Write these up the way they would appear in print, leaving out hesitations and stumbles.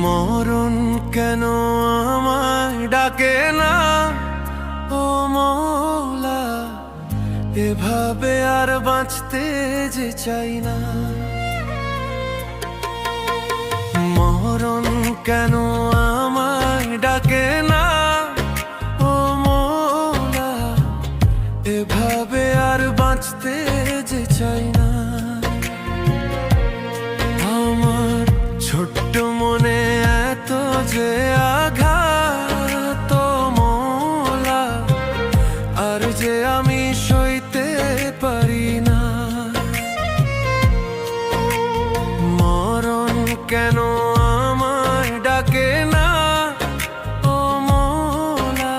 মরণ কেন আমায় ডাকে না ও মৌলা, এভাবে আর বাঁচতে যে চাই না। মরণ কেন আমায় ডাকে না ও মৌলা, এভাবে আর বাঁচতে যে চাই না। আমার ছোট্ট মনে এত যে আঘাত মৌলা, আর যে আমি সইতে পারি না। মরণ কেন আমায় ডাকে না ও মৌলা,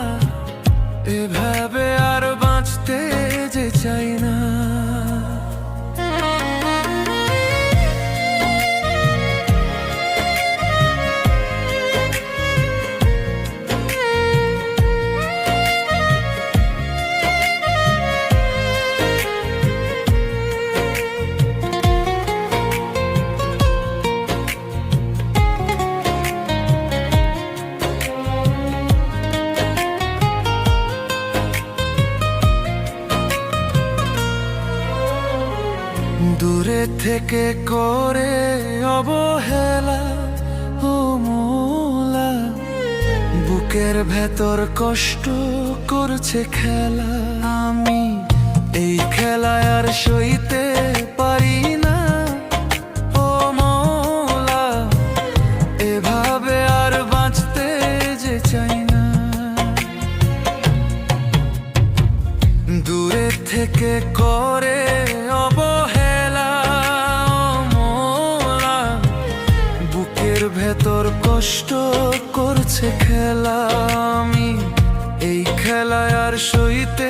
এভাবে আর বাঁচতে যে চাই না। দূরে থেকে করে অবহেলা ও মৌলা, বুকের ভেতর কষ্ট করছে খেলা। আমি এই খেলায় আর সইতে পারি না ও মৌলা, এভাবে আর বাঁচতে যে চাই না। দূরে থেকে করে অবহেলা মৌলা, বুকের ভেতর কষ্ট করছে খেলা। আমি এই খেলায় আর সইতে